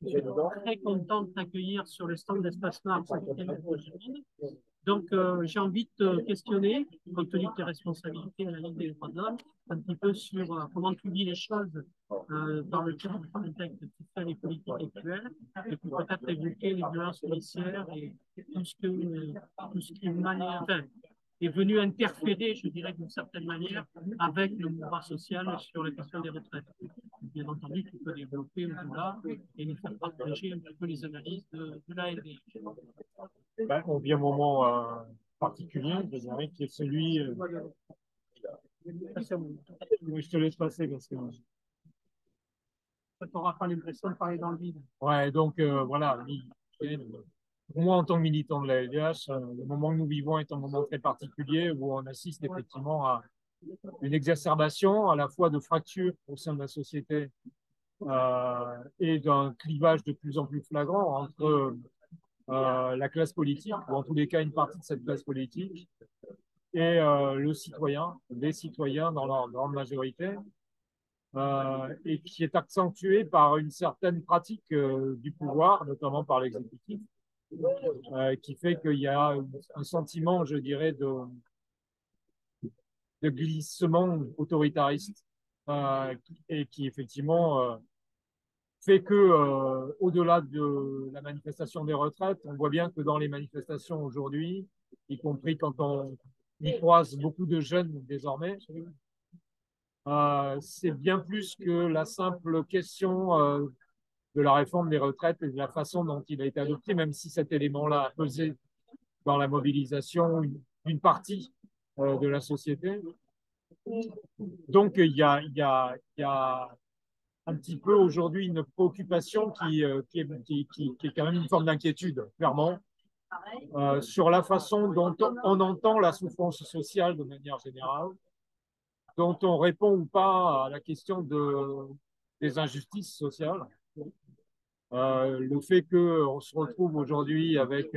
Je suis très content de t'accueillir sur le stand d'Espace Mars. Donc, j'ai envie de te questionner, compte tenu de tes responsabilités à la Ligue des droits de l'homme, un petit peu sur comment tu vis les choses dans le cadre du contexte social et politique actuel, et puis peut-être évoquer les violences policières et tout ce qui enfin, est venu interférer, je dirais d'une certaine manière, avec le mouvement social sur la question des retraites. Bien entendu, tu peux développer au-delà et nous faire partager un petit peu les analyses de l'ALD. Ben, on vit un moment particulier, je dirais, qui est celui. Je te laisse passer parce que. Tu n'auras pas l'impression de parler dans le vide. Ouais, donc voilà. Pour moi, en tant que militant de la LDH, le moment que nous vivons est un moment très particulier où on assiste effectivement à une exacerbation à la fois de fractures au sein de la société et d'un clivage de plus en plus flagrant entre la classe politique, ou en tous les cas une partie de cette classe politique, et le citoyen, les citoyens dans leur grande majorité, et qui est accentué par une certaine pratique du pouvoir, notamment par l'exécutif, qui fait qu'il y a un sentiment, je dirais, de glissement autoritariste, et qui effectivement fait que, au-delà de la manifestation des retraites, on voit bien que dans les manifestations aujourd'hui, y compris quand on y croise beaucoup de jeunes désormais, c'est bien plus que la simple question de la réforme des retraites et de la façon dont il a été adopté, même si cet élément-là a pesé dans la mobilisation d'une partie de la société. Donc, il y a un petit peu aujourd'hui une préoccupation qui est quand même une forme d'inquiétude, clairement, sur la façon dont on entend la souffrance sociale de manière générale, dont on répond ou pas à la question des injustices sociales. Le fait qu'on se retrouve aujourd'hui avec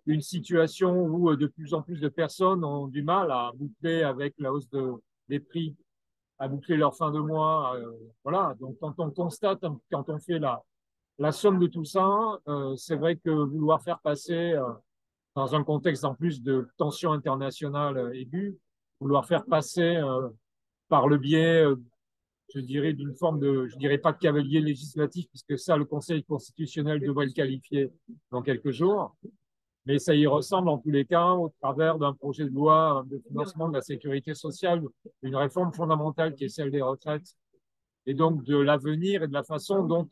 une situation où de plus en plus de personnes ont du mal à boucler avec la hausse des prix, à boucler leur fin de mois. Voilà. Donc, quand on constate, quand on fait la somme de tout ça, c'est vrai que vouloir faire passer, dans un contexte en plus de tensions internationales aiguës, vouloir faire passer par le biais, je dirais, d'une forme de, je dirais pas de cavalier législatif, puisque ça, le Conseil constitutionnel devrait le qualifier dans quelques jours, mais ça y ressemble en tous les cas au travers d'un projet de loi de financement de la sécurité sociale, une réforme fondamentale qui est celle des retraites, et donc de l'avenir et de la façon dont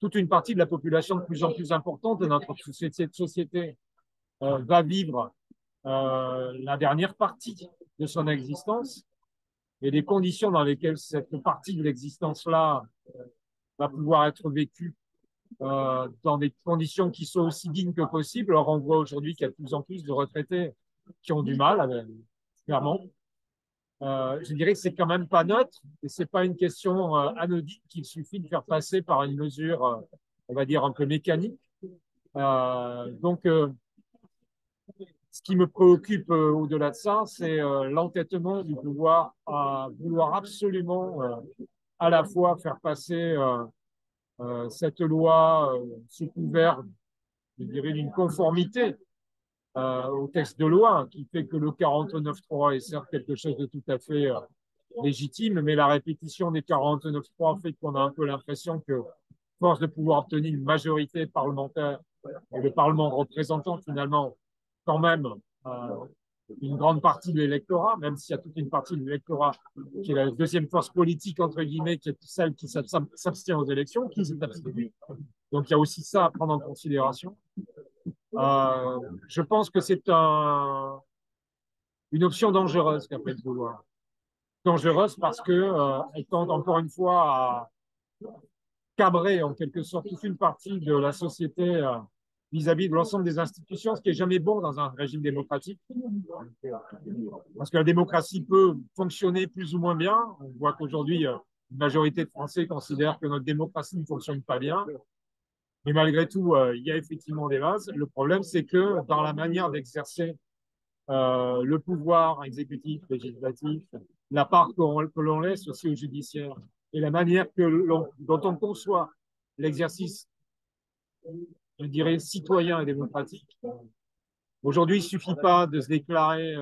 toute une partie de la population de plus en plus importante de notre société va vivre la dernière partie de son existence et les conditions dans lesquelles cette partie de l'existence-là va pouvoir être vécue dans des conditions qui sont aussi dignes que possible. Alors, on voit aujourd'hui qu'il y a de plus en plus de retraités qui ont du mal, clairement. Je dirais que c'est quand même pas neutre et c'est pas une question anodine qu'il suffit de faire passer par une mesure, on va dire, un peu mécanique. Donc, ce qui me préoccupe au-delà de ça, c'est l'entêtement du pouvoir à vouloir absolument à la fois faire passer cette loi sous couvert, je dirais, d'une conformité au texte de loi, hein, qui fait que le 49.3 est certes quelque chose de tout à fait légitime, mais la répétition des 49.3 fait qu'on a un peu l'impression que, force de pouvoir obtenir une majorité parlementaire, et le Parlement représentant finalement quand même une grande partie de l'électorat, même s'il y a toute une partie de l'électorat qui est la deuxième force politique, entre guillemets, qui est celle qui s'abstient aux élections, qui s'est abstenue. Donc il y a aussi ça à prendre en considération. Je pense que c'est une option dangereuse qu'a fait le vouloir. Dangereuse parce que elle tente encore une fois à cabrer en quelque sorte toute une partie de la société vis-à-vis de l'ensemble des institutions, ce qui est jamais bon dans un régime démocratique. Parce que la démocratie peut fonctionner plus ou moins bien. On voit qu'aujourd'hui, une majorité de Français considèrent que notre démocratie ne fonctionne pas bien. Mais malgré tout, il y a effectivement des bases. Le problème, c'est que dans la manière d'exercer le pouvoir exécutif, législatif, la part que l'on laisse aussi au judiciaire et la manière dont on conçoit l'exercice, je dirais, citoyen et démocratique. Aujourd'hui, il ne suffit pas de se déclarer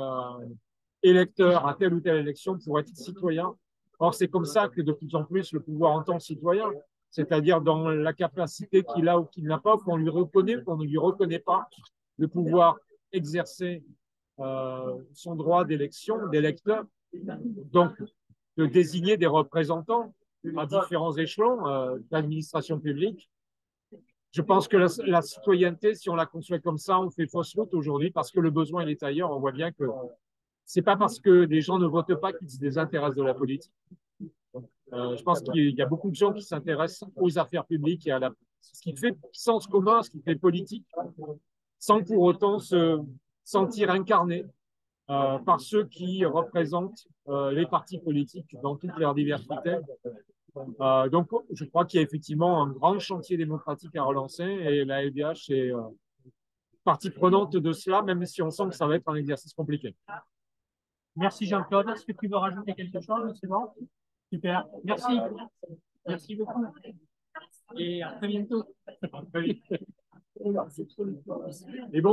électeur à telle ou telle élection pour être citoyen. Or, c'est comme ça que de plus en plus le pouvoir entend citoyen, c'est-à-dire dans la capacité qu'il a ou qu'il n'a pas, qu'on lui reconnaît ou qu'on ne lui reconnaît pas, de pouvoir exercer son droit d'élection, d'électeur, donc de désigner des représentants à différents échelons d'administration publique. Je pense que la citoyenneté, si on la conçoit comme ça, on fait fausse route aujourd'hui parce que le besoin il est ailleurs. On voit bien que c'est pas parce que les gens ne votent pas qu'ils se désintéressent de la politique. Je pense qu'il y a beaucoup de gens qui s'intéressent aux affaires publiques et à ce qui fait sens commun, ce qui fait politique, sans pour autant se sentir incarné par ceux qui représentent les partis politiques dans toute leur diversité. Donc, je crois qu'il y a effectivement un grand chantier démocratique à relancer et la LDH est partie prenante de cela, même si on sent que ça va être un exercice compliqué. Merci Jean-Claude. Est-ce que tu veux rajouter quelque chose? C'est bon? Super. Merci. Merci beaucoup. Et à très bientôt. Et bon,